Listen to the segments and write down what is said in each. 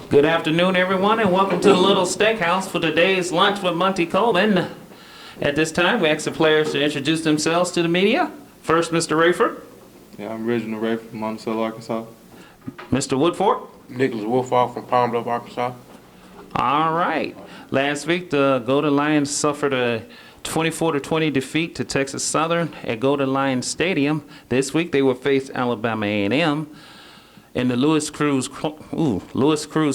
Good afternoon, everyone, and welcome to the Little Steakhouse for today's lunch with Monty Coleman. At this time, we ask the players to introduce themselves to the media. First, Mr. Rayford. Yeah, I'm Reginald Rayford from Monticello, Arkansas. Mr. Woodford. Nicholas Wolfoff from Palm Bluff, Arkansas. All right. Last week, the Golden Lions suffered a 24-20 defeat to Texas Southern at Golden Lions Stadium. This week, they will face Alabama A&M in the Lewis Cruz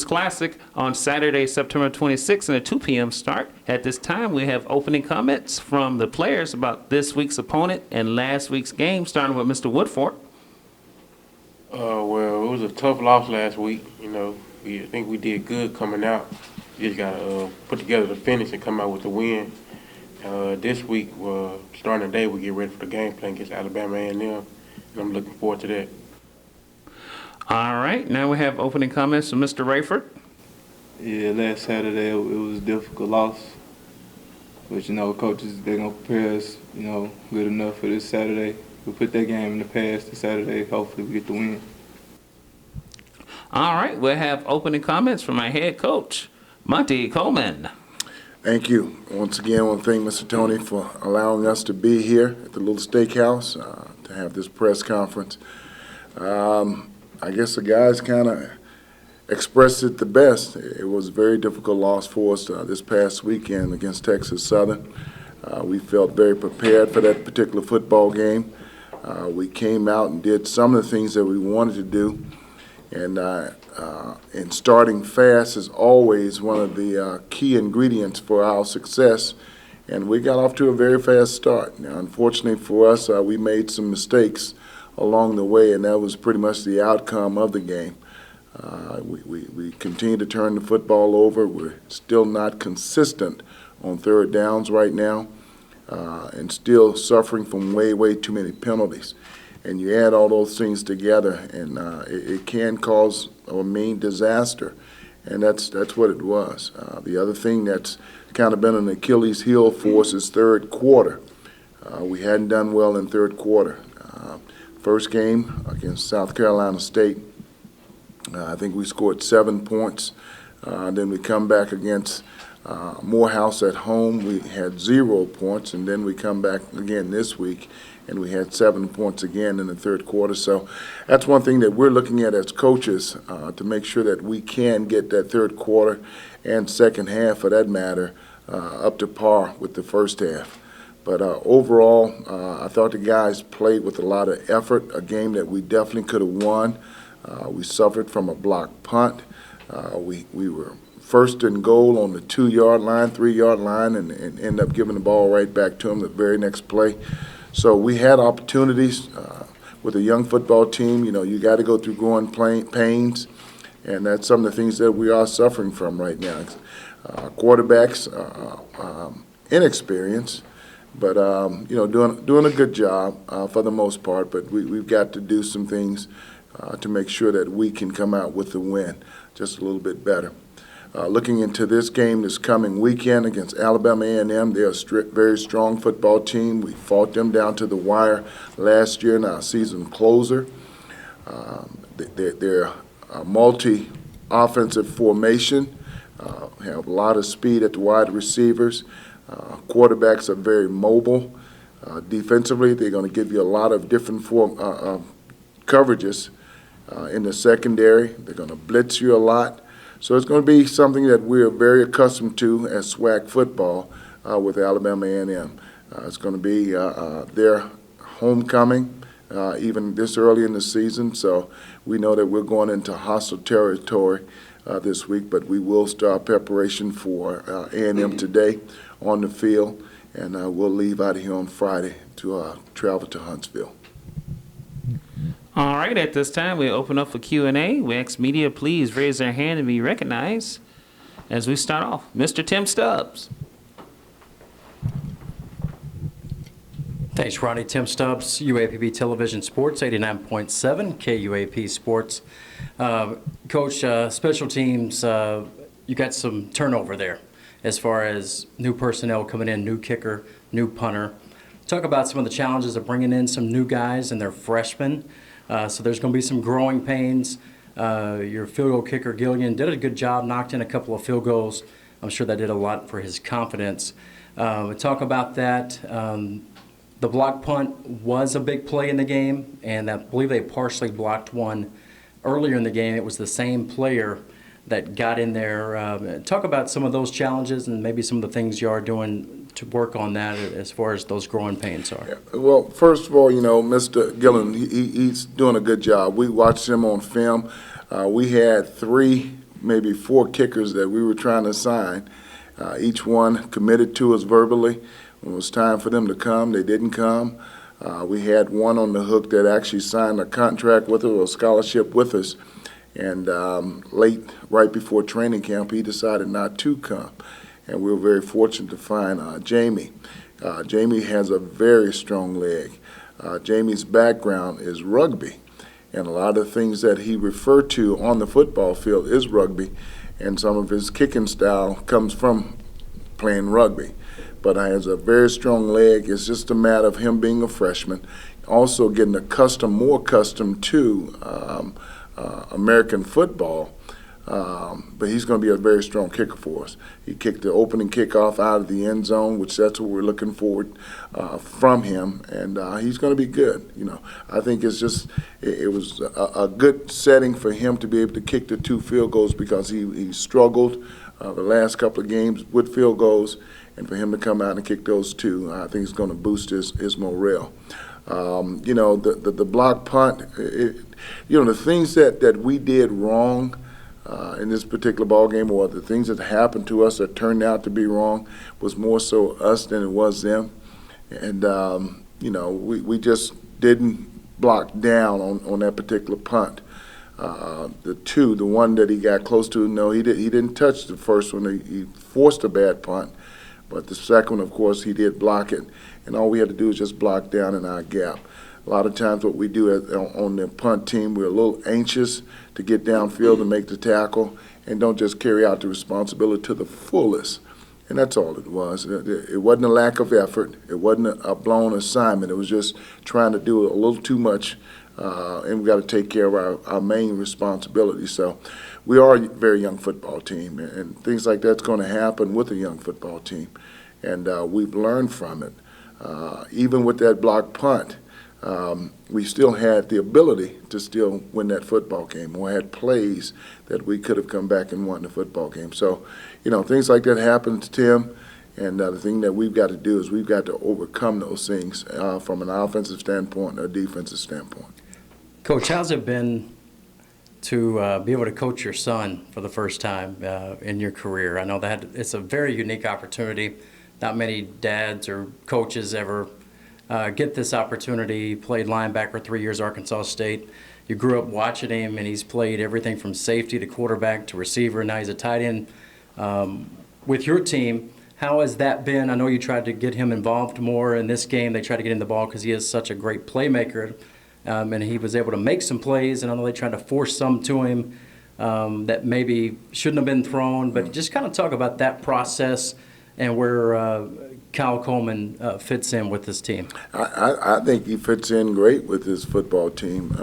Classic on Saturday, September 26th, and a 2 p.m. start. At this time, we have opening comments from the players about this week's opponent and last week's game, starting with Mr. Woodford. Well, it was a tough loss last week. I think we did good coming out. We just got to put together the finish and come out with the win. This week, starting today, we get ready for the game plan against Alabama A&M, and I'm looking forward to that. All right, now we have opening comments from Mr. Rayford. Yeah, last Saturday it was a difficult loss. But, coaches, they're going to prepare us, good enough for this Saturday. We put that game in the past this Saturday. Hopefully we get the win. All right, we'll have opening comments from my head coach, Monty Coleman. Thank you. Once again, I want to thank Mr. Tony for allowing us to be here at the Little Steakhouse to have this press conference. I guess the guys kind of expressed it the best. It was a very difficult loss for us this past weekend against Texas Southern. We felt very prepared for that particular football game. We came out and did some of the things that we wanted to do. And starting fast is always one of the key ingredients for our success. And we got off to a very fast start. Now, unfortunately for us, we made some mistakes along the way, and that was pretty much the outcome of the game. We continue to turn the football over. We're still not consistent on third downs right now, and still suffering from way too many penalties. And you add all those things together, and it can cause or mean disaster, and that's what it was. The other thing that's kind of been an Achilles heel for us is third quarter. We hadn't done well in third quarter. First game against South Carolina State, I think we scored 7 points. Then we come back against Morehouse at home. We had 0 points, and then we come back again this week, and we had 7 points again in the third quarter. So that's one thing that we're looking at as coaches to make sure that we can get that third quarter and second half, for that matter, up to par with the first half. But overall, I thought the guys played with a lot of effort, a game that we definitely could have won. We suffered from a blocked punt. We were first and goal on the 2-yard line, 3-yard line, and end up giving the ball right back to them the very next play. So we had opportunities with a young football team. You got to go through growing pains, and that's some of the things that we are suffering from right now. Quarterbacks, inexperienced, but doing a good job for the most part. But we've got to do some things to make sure that we can come out with the win just a little bit better. Looking into this game this coming weekend against Alabama A&M, they're a very strong football team. We fought them down to the wire last year in our season closer. They're a multi-offensive formation, have a lot of speed at the wide receivers. Quarterbacks are very mobile. Defensively, they're going to give you a lot of different coverages in the secondary. They're going to blitz you a lot. So it's going to be something that we're very accustomed to as SWAC football with Alabama A&M. It's going to be their homecoming, even this early in the season. So we know that we're going into hostile territory this week, but we will start preparation for A&M today on the field, and we'll leave out of here on Friday to travel to Huntsville. All right, at this time, we open up for Q&A. We ask media, please raise their hand and be recognized as we start off. Mr. Tim Stubbs. Thanks, Ronnie. Tim Stubbs, UAPB Television Sports, 89.7, KUAP Sports. Coach, special teams, you got some turnover there as far as new personnel coming in, new kicker, new punter. Talk about some of the challenges of bringing in some new guys and they're freshmen. So there's going to be some growing pains. Your field goal kicker, Gillian, did a good job, knocked in a couple of field goals. I'm sure that did a lot for his confidence. We talk about that. The block punt was a big play in the game, and I believe they partially blocked one earlier in the game. It was the same player that got in there. Talk about some of those challenges and maybe some of the things you are doing to work on that as far as those growing pains are. Yeah. Well, first of all, Mr. Gillen, he's doing a good job. We watched him on film. We had 3, maybe 4 kickers that we were trying to sign. Each one committed to us verbally. When it was time for them to come, they didn't come. We had one on the hook that actually signed a contract with us, or a scholarship with us. And right before training camp, he decided not to come. And we were very fortunate to find Jamie. Jamie has a very strong leg. Jamie's background is rugby. And a lot of the things that he referred to on the football field is rugby. And some of his kicking style comes from playing rugby. But he has a very strong leg. It's just a matter of him being a freshman, also getting more accustomed to American football. But he's going to be a very strong kicker for us. He kicked the opening kickoff out of the end zone, which that's what we're looking forward from him, and he's going to be good. I think it was a good setting for him to be able to kick the 2 field goals because he struggled the last couple of games with field goals, and for him to come out and kick those 2, I think it's going to boost his morale. The block punt, the things that we did wrong in this particular ball game, or the things that happened to us that turned out to be wrong, was more so us than it was them. And, we just didn't block down on that particular punt. The one that he got close to, no, he didn't touch the first one. He forced a bad punt. But the second one, of course, he did block it. And all we had to do is just block down in our gap. A lot of times what we do on the punt team, we're a little anxious to get downfield and make the tackle and don't just carry out the responsibility to the fullest. And that's all it was. It wasn't a lack of effort. It wasn't a blown assignment. It was just trying to do a little too much, and we got to take care of our main responsibility. So we are a very young football team, and things like that's going to happen with a young football team. And we've learned from it. Even with that block punt, we still had the ability to still win that football game, or had plays that we could have come back and won the football game. So, things like that happen to Tim, and the thing that we've got to do is we've got to overcome those things from an offensive standpoint or a defensive standpoint. Coach, how's it been to be able to coach your son for the first time in your career? I know that it's a very unique opportunity. Not many dads or coaches ever get this opportunity. He played linebacker 3 years, Arkansas State. You grew up watching him, and he's played everything from safety to quarterback to receiver. Now he's a tight end. With your team, how has that been? I know you tried to get him involved more in this game. They tried to get him the ball because he is such a great playmaker, and he was able to make some plays. And I know they tried to force some to him that maybe shouldn't have been thrown. But just kind of talk about that process and where Kyle Coleman fits in with this team. I think he fits in great with his football team.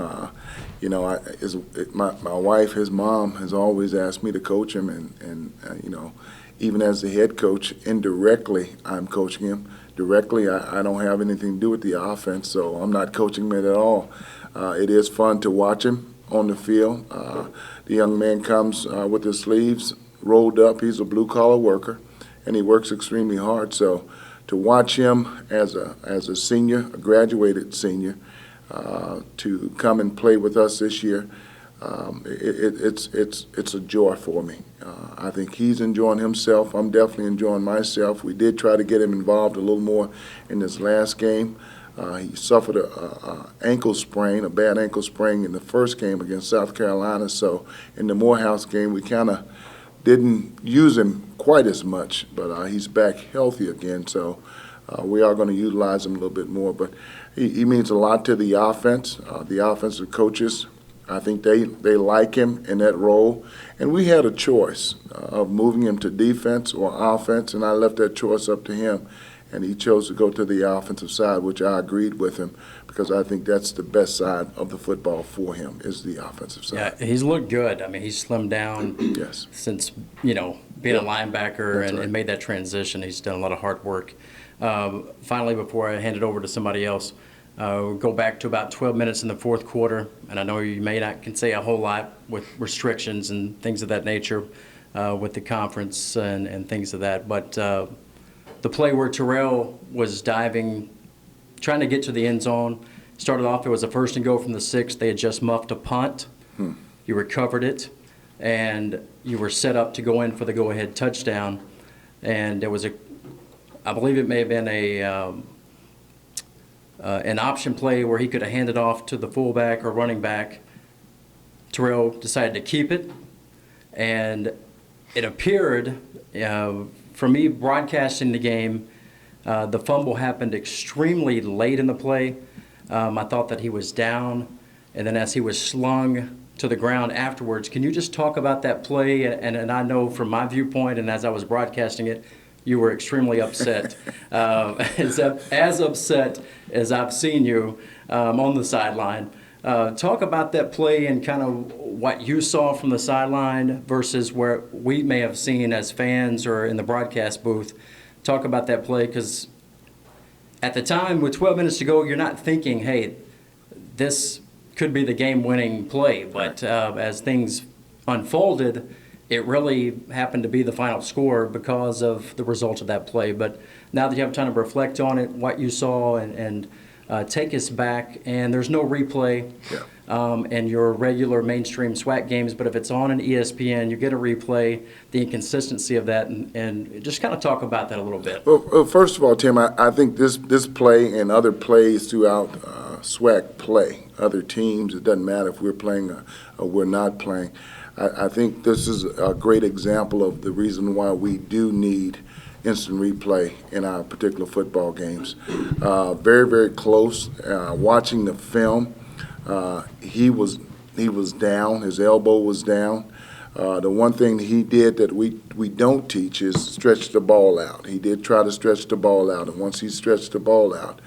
My wife, his mom, has always asked me to coach him, and even as the head coach, indirectly I'm coaching him. Directly, I don't have anything to do with the offense, so I'm not coaching him at all. It is fun to watch him on the field. The young man comes with his sleeves rolled up. He's a blue-collar worker, and he works extremely hard. So to watch him as a senior, a graduated senior, to come and play with us this year, it's a joy for me. I think he's enjoying himself. I'm definitely enjoying myself. We did try to get him involved a little more in this last game. He suffered a ankle sprain, a bad ankle sprain in the first game against South Carolina. So in the Morehouse game, we kind of didn't use him quite as much, but he's back healthy again, so we are going to utilize him a little bit more. But he means a lot to the offense. The offensive coaches, I think they like him in that role. And we had a choice of moving him to defense or offense, and I left that choice up to him. and he chose to go to the offensive side, which I agreed with him because I think that's the best side of the football for him is the offensive side. Yeah, he's looked good. I mean, he's slimmed down Yes. since, being a linebacker That's right. and made that transition. He's done a lot of hard work. Finally, before I hand it over to somebody else, we'll go back to about 12 minutes in the fourth quarter, and I know you may not can say a whole lot with restrictions and things of that nature with the conference and things of that, but the play where Terrell was diving, trying to get to the end zone, started off, it was a 1st and goal from the 6. They had just muffed a punt. You recovered it, and you were set up to go in for the go-ahead touchdown, and there was I believe it may have been an option play where he could have handed off to the fullback or running back. Terrell decided to keep it, and it appeared, for me broadcasting the game, the fumble happened extremely late in the play. I thought that he was down, and then as he was slung to the ground afterwards, can you just talk about that play? And I know from my viewpoint, and as I was broadcasting it, you were extremely upset, as upset as I've seen you on the sideline. Talk about that play and kind of what you saw from the sideline versus where we may have seen as fans or in the broadcast booth. Talk about that play, because at the time, with 12 minutes to go, you're not thinking, hey, this could be the game-winning play. But as things unfolded, it really happened to be the final score because of the result of that play. But now that you have time to reflect on it, what you saw, and take us back, and there's no replay in your regular mainstream SWAC games, but if it's on an ESPN, you get a replay, the inconsistency of that, and just kind of talk about that a little bit. Well, first of all, Tim, I think this play and other plays throughout SWAC play, other teams, it doesn't matter if we're playing or we're not playing. I think this is a great example of the reason why we do need instant replay in our particular football games. Very, very close. Watching the film, he was down. His elbow was down. The one thing he did that we don't teach is stretch the ball out. He did try to stretch the ball out, and once he stretched the ball out,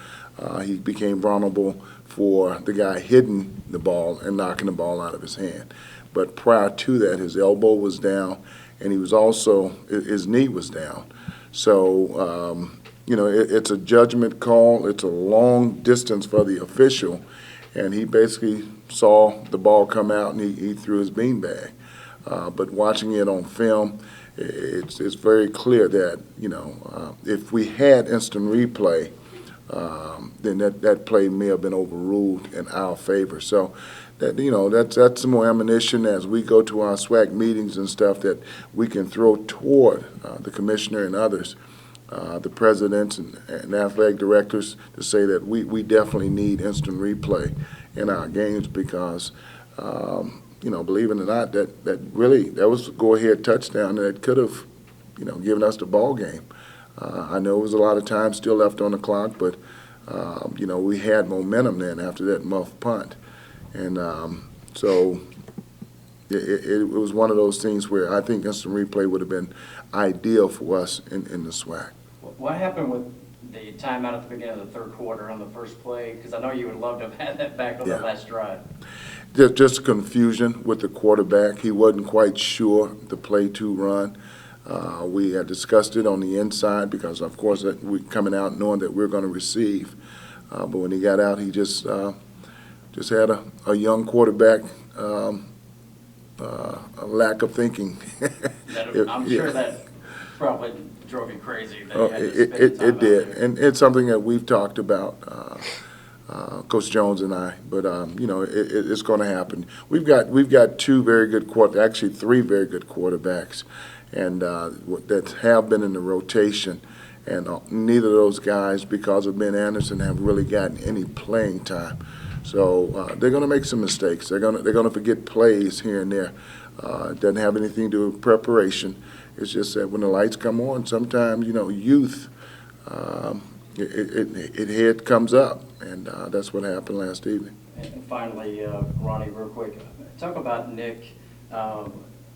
he became vulnerable for the guy hitting the ball and knocking the ball out of his hand. But prior to that, his elbow was down, and he was also, his knee was down. So, it's a judgment call. It's a long distance for the official, and he basically saw the ball come out, and he threw his beanbag. But watching it on film, it's very clear that, if we had instant replay, then that play may have been overruled in our favor. So, that's some more ammunition as we go to our SWAC meetings and stuff that we can throw toward the commissioner and others, the presidents and athletic directors, to say that we definitely need instant replay in our games because, believe it or not, that was a go-ahead touchdown that could have, given us the ball game. I know it was a lot of time still left on the clock, but, we had momentum then after that muff punt. And so it was one of those things where I think instant replay would have been ideal for us in the SWAC. What happened with the timeout at the beginning of the third quarter on the first play? Because I know you would love to have had that back on the last drive. Just confusion with the quarterback. He wasn't quite sure the play to run. We had discussed it on the inside because, of course, we're coming out knowing that we're going to receive. But when he got out, he just had a young quarterback, a lack of thinking. I'm sure that probably drove you crazy. That you had to spend time It did, out there. and it's something that we've talked about, Coach Jones and I. But it's going to happen. We've got two very good actually three very good quarterbacks, and that have been in the rotation. And neither of those guys, because of Ben Anderson, have really gotten any playing time. So they're going to make some mistakes. They're going to forget plays here and there. It doesn't have anything to do with preparation. It's just that when the lights come on, sometimes youth, it head comes up, and that's what happened last evening. And finally, Ronnie, real quick, talk about Nick.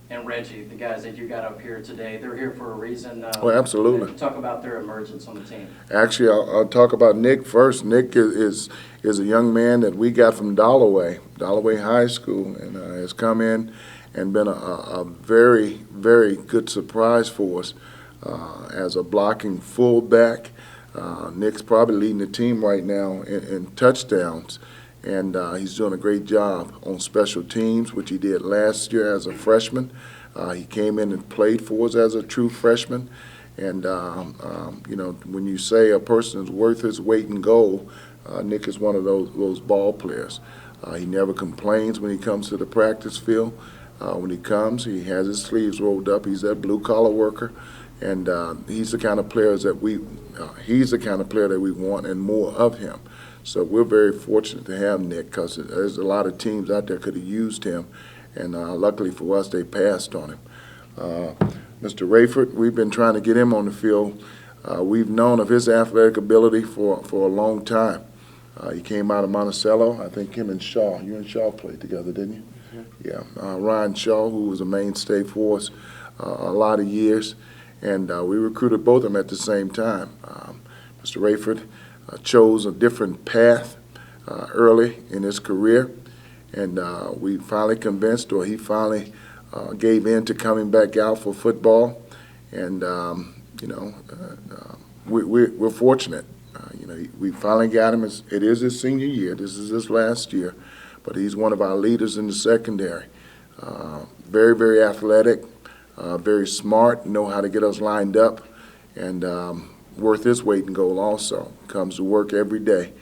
and Reggie, the guys that you got up here today. They're here for a reason. Oh, absolutely. Talk about their emergence on the team. Actually, I'll talk about Nick first. Nick is a young man that we got from Dalloway High School, and has come in and been a very, very good surprise for us as a blocking fullback. Nick's probably leading the team right now in touchdowns, and he's doing a great job on special teams, which he did last year as a freshman. He came in and played for us as a true freshman. And, you know, when you say a person is worth his weight in gold, Nick is one of those ball players. He never complains when he comes to the practice field. When he comes, he has his sleeves rolled up. He's that blue-collar worker. And he's the kind of player that we want and more of him. So we're very fortunate to have Nick, because there's a lot of teams out there could have used him, and luckily for us, they passed on him. Mr. Rayford, we've been trying to get him on the field. We've known of his athletic ability for a long time. He came out of Monticello. I think him and Shaw, you and Shaw played together, didn't you? Yeah. Ryan Shaw, who was a mainstay for us a lot of years, and we recruited both of them at the same time. Mr. Rayford chose a different path early in his career, and we finally convinced, or he finally gave in to coming back out for football, and you know, we're fortunate. You know, we finally got him. It is his senior year. This is his last year, but he's one of our leaders in the secondary. Very, very athletic, very smart, know how to get us lined up, and worth his weight in gold also. Comes to work every day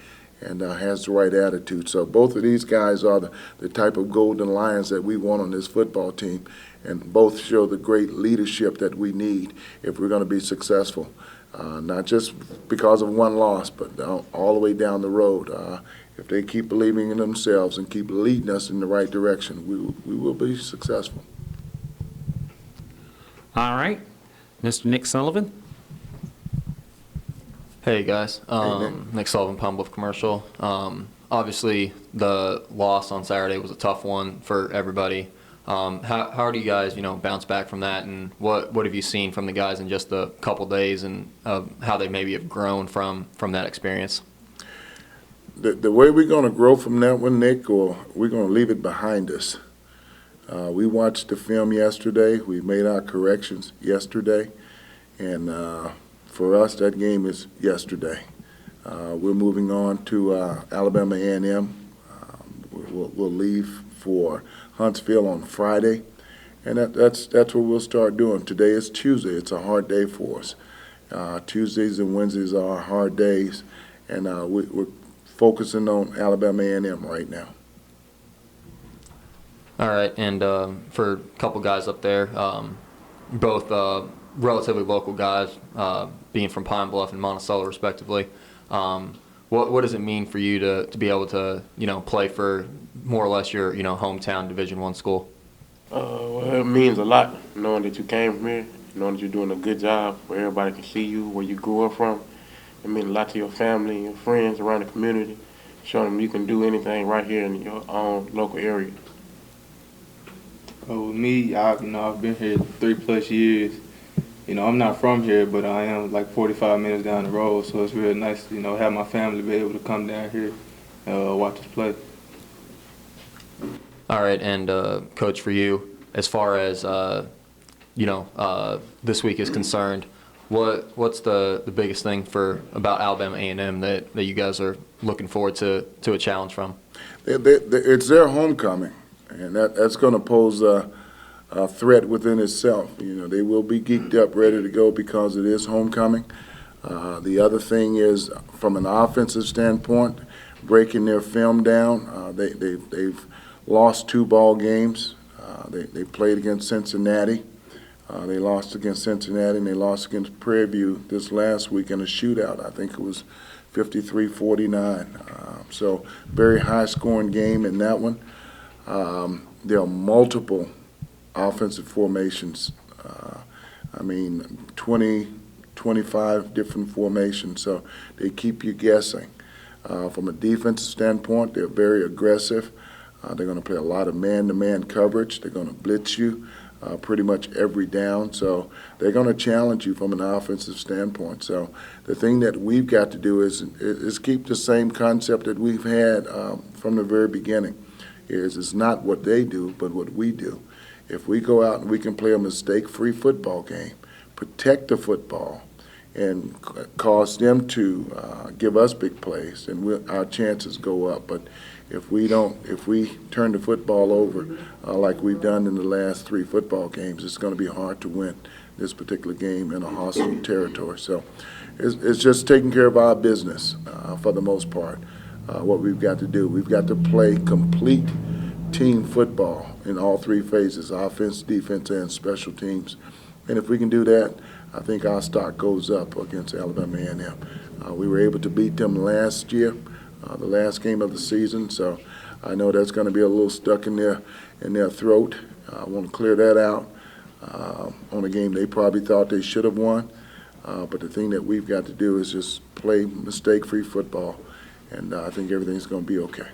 and has the right attitude. So both of these guys are the type of golden lions that we want on this football team, and both show the great leadership that we need if we're going to be successful. Not just because of one loss, but all the way down the road. If they keep believing in themselves and keep leading us in the right direction, we will be successful. All right. Mr. Nick Sullivan. Hey guys, Nick Sullivan, Palm Bluff Commercial. Obviously, the loss on Saturday was a tough one for everybody. How do you guys, bounce back from that, and what have you seen from the guys in just a couple days, and how they maybe have grown from that experience? The way we're going to grow from that one, Nick, or we're going to leave it behind us. We watched the film yesterday. We made our corrections yesterday, and for us, that game is yesterday. We're moving on to Alabama A&M. We'll leave for Huntsville on Friday, and that's what we'll start doing. Today is Tuesday. It's a hard day for us. Tuesdays and Wednesdays are our hard days, and we're focusing on Alabama A&M right now. All right, and for a couple guys up there, both relatively local guys, being from Pine Bluff and Monticello respectively, what does it mean for you to be able to play for more or less your hometown Division I school? Well, it means a lot knowing that you came from here, knowing that you're doing a good job where everybody can see you, where you grew up from. It means a lot to your family and your friends around the community, showing them you can do anything right here in your own local area. With me, I've been here 3+ years. I'm not from here, but I am like 45 minutes down the road, so it's real nice, have my family be able to come down here, watch us play. All right, and Coach, for you, as far as this week is concerned, what's the biggest thing about Alabama A&M that you guys are looking forward to a challenge from? It's their homecoming, and that's going to pose a threat within itself. They will be geeked up, ready to go because it is homecoming. The other thing is, from an offensive standpoint, breaking their film down. They've lost 2 ball games. They played against Cincinnati. They lost against Cincinnati, and they lost against Prairie View this last week in a shootout. I think it was 53-49. So very high-scoring game in that one. There are multiple offensive formations. 20, 25 different formations. So they keep you guessing. From a defensive standpoint, they're very aggressive. They're going to play a lot of man-to-man coverage. They're going to blitz you. pretty much every down. So they're going to challenge you from an offensive standpoint. So the thing that we've got to do is keep the same concept that we've had from the very beginning. It's not what they do, but what we do. If we go out and we can play a mistake-free football game, protect the football, and cause them to give us big plays, and our chances go up. But if we turn the football over like we've done in the last 3 football games, it's going to be hard to win this particular game in a hostile territory. So it's just taking care of our business for the most part. What we've got to do, we've got to play complete team football in all 3 phases: offense, defense, and special teams. And if we can do that, I think our stock goes up against Alabama A&M. We were able to beat them last year, the last game of the season, so I know that's going to be a little stuck in their throat. I want to clear that out on a game they probably thought they should have won. But the thing that we've got to do is just play mistake-free football, and I think everything's going to be okay.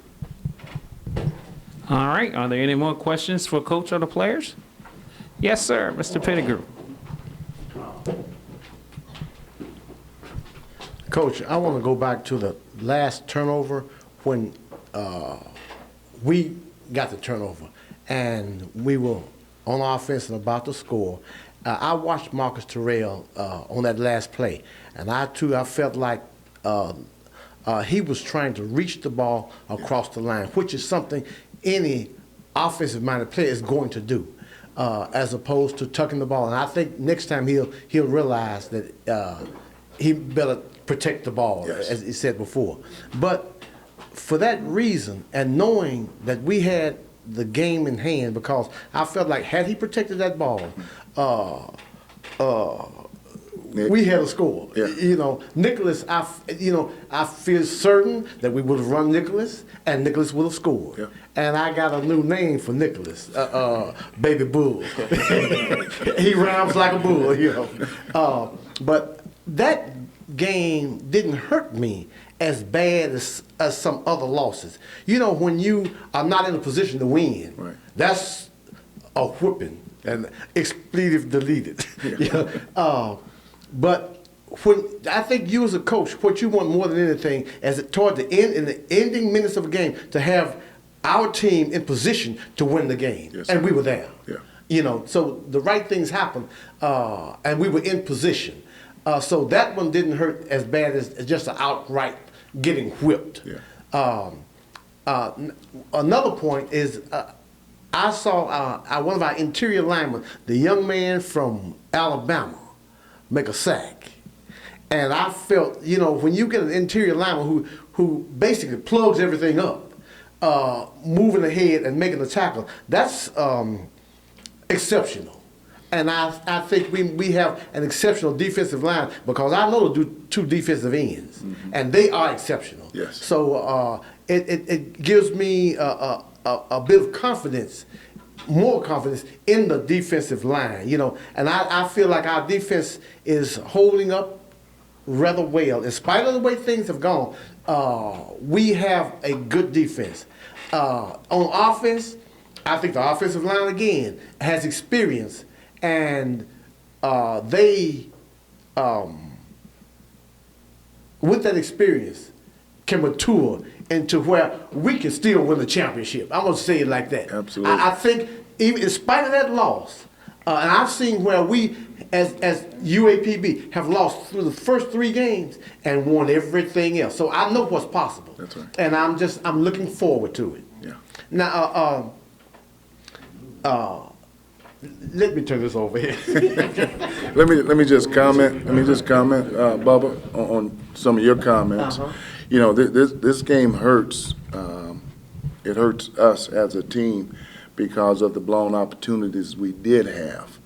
All right. Are there any more questions for Coach or the players? Yes, sir. Mr. Pettigrew. Coach, I want to go back to the last turnover when we got the turnover and we were on offense and about to score. I watched Marcus Terrell on that last play, and I felt like he was trying to reach the ball across the line, which is something any offensive-minded player is going to do, as opposed to tucking the ball. And I think next time he'll realize that he better protect the ball, yes, as he said before. But for that reason, and knowing that we had the game in hand, because I felt like had he protected that ball, we had a score. Yeah. You know, Nicholas, I feel certain that we would have run Nicholas, and Nicholas would have scored. Yeah. And I got a new name for Nicholas, Baby Bull. He rhymes like a bull, you know. But that game didn't hurt me as bad as some other losses. You know, when you are not in a position to win, Right, that's a whipping and expletive deleted. Yeah. But when I think you as a coach, what you want more than anything, as toward the end, in the ending minutes of a game, to have our team in position to win the game, yes, and we were there. Yeah. You know, so the right things happened, and we were in position. So that one didn't hurt as bad as just an outright getting whipped. Yeah. Another point is I saw one of our interior linemen, the young man from Alabama, make a sack. And I felt, you know, when you get an interior lineman who basically plugs everything up, moving ahead and making a tackle, that's exceptional. And I think we have an exceptional defensive line, because I know to do 2 defensive ends, and they are exceptional. Yes. So it gives me a bit of confidence, more confidence in the defensive line, you know. And I feel like our defense is holding up rather well. In spite of the way things have gone, we have a good defense. On offense, I think the offensive line, again, has experience. And they, with that experience, can mature into where we can still win the championship. I'm going to say it like that. Absolutely. I think, even in spite of that loss, and I've seen where we, as UAPB, have lost through the first 3 games and won everything else. So I know what's possible. That's right. And I'm looking forward to it. Yeah. Now, let me turn this over here. Let me just comment. Bubba, on some of your comments. You know, this game hurts. It hurts us as a team because of the blown opportunities we did have.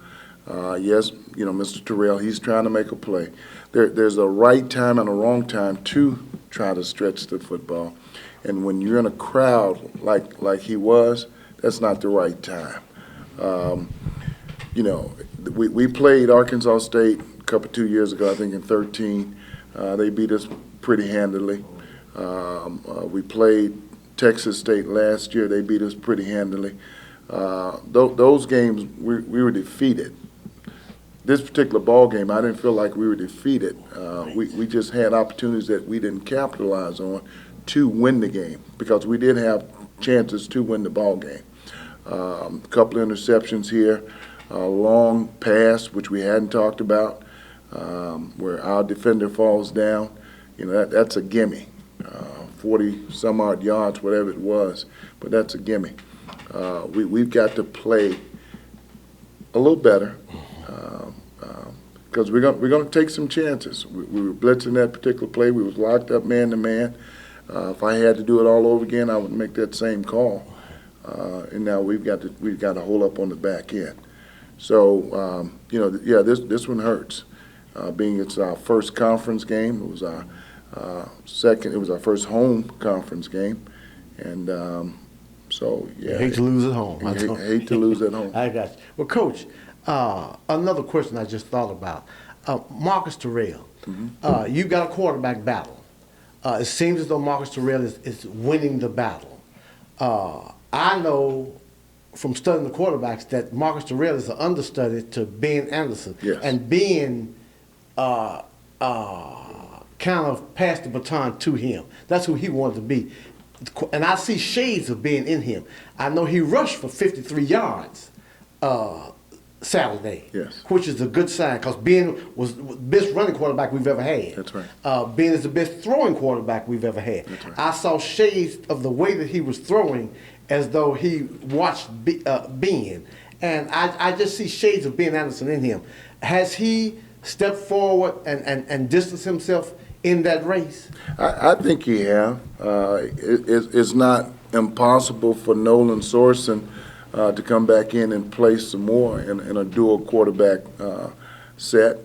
Yes, you know, Mr. Terrell, he's trying to make a play. There's a right time and a wrong time to try to stretch the football, and when you're in a crowd like he was, that's not the right time. You know, we played Arkansas State a couple 2 years ago, I think in 13. They beat us pretty handily. We played Texas State last year. They beat us pretty handily. those games, we were defeated. This particular ball game, I didn't feel like we were defeated. We just had opportunities that we didn't capitalize on to win the game, because we did have chances to win the ball game. A couple of interceptions here, a long pass, which we hadn't talked about, where our defender falls down. You know, that's a gimme, 40-some-odd yards, whatever it was, but that's a gimme. We've got to play a little better, because we're going to take some chances. We were blitzing that particular play. We was locked up man to man. If I had to do it all over again, I would make that same call. And now we've got to hold up on the back end. So you know, yeah, this one hurts. Being it's our first conference game, it was our second. It was our first home conference game, and so yeah. You hate to lose at home. Hate to lose at home. I got you. Well, Coach, another question I just thought about. Marcus Terrell, you've got a quarterback battle. It seems as though Marcus Terrell is winning the battle. I know from studying the quarterbacks that Marcus Terrell is an understudy to Ben Anderson. Yes. And Ben kind of passed the baton to him. That's who he wanted to be. And I see shades of Ben in him. I know he rushed for 53 yards Saturday, yes, which is a good sign, because Ben was the best running quarterback we've ever had. That's right. Ben is the best throwing quarterback we've ever had. That's right. I saw shades of the way that he was throwing as though he watched Ben. And I just see shades of Ben Anderson in him. Has he stepped forward and distanced himself in that race? I think he have. It's not impossible for Nolan Sorensen to come back in and play some more in a dual quarterback set.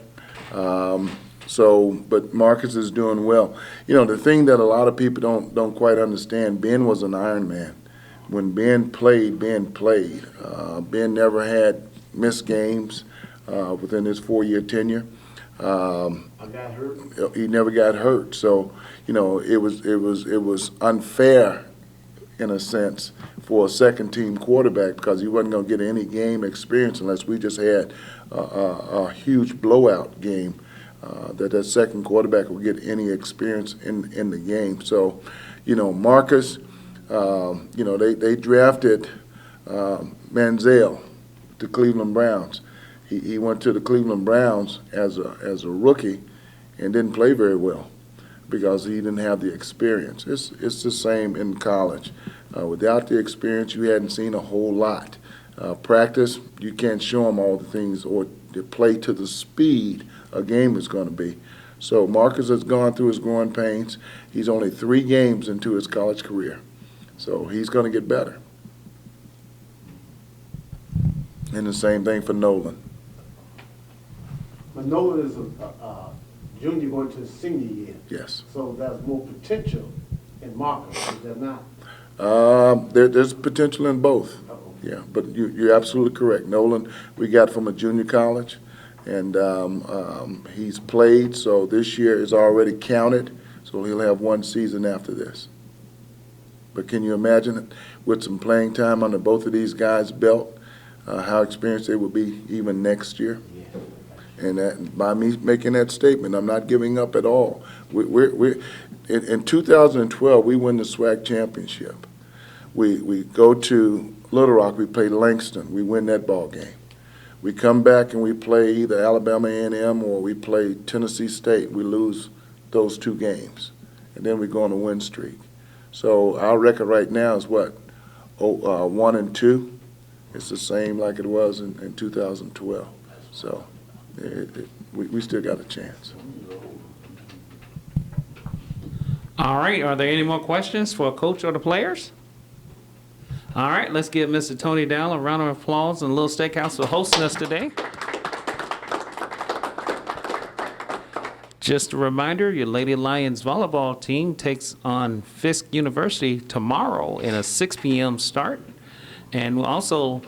But Marcus is doing well. You know, the thing that a lot of people don't quite understand, Ben was an Iron Man. When Ben played, Ben played. Ben never had missed games within his 4-year tenure. I got hurt. He never got hurt. So, you know, it was unfair in a sense for a second-team quarterback, because he wasn't going to get any game experience unless we just had a huge blowout game, that second quarterback would get any experience in the game. So, you know, Marcus, you know, they drafted Manziel to Cleveland Browns. He went to the Cleveland Browns as a rookie and didn't play very well because he didn't have the experience. It's the same in college. Without the experience, you hadn't seen a whole lot. Practice, you can't show them all the things or to play to the speed a game is going to be. So Marcus has gone through his growing pains. He's only 3 games into his college career. So he's going to get better. And the same thing for Nolan. But Nolan is a junior going to his senior year. Yes. So there's more potential in Marcus, is there not? There's potential in both. Yeah, but you're absolutely correct. Nolan, we got from a junior college, and he's played, so this year is already counted, so he'll have 1 season after this. But can you imagine it, with some playing time under both of these guys' belt, how experienced they will be even next year? Yeah. And by me making that statement, I'm not giving up at all. In 2012, we win the SWAC championship. We go to Little Rock, we play Langston, we win that ball game. We come back and we play either Alabama A&M or we play Tennessee State. We lose those 2 games, and then we go on a win streak. So our record right now is what, 1-2. It's the same like it was in 2012. So we still got a chance. All right, are there any more questions for Coach or the players? All right, let's give Mr. Tony Dowell a round of applause and Little Steakhouse for hosting us today. Just a reminder, your Lady Lions volleyball team takes on Fisk University tomorrow in a 6 p.m. start. And also,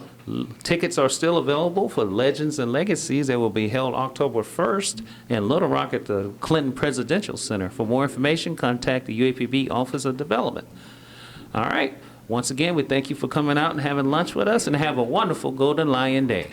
tickets are still available for Legends and Legacies that will be held October 1st in Little Rock at the Clinton Presidential Center. For more information, contact the UAPB Office of Development. All right, Once again, we thank you for coming out and having lunch with us, and have a wonderful Golden Lion Day.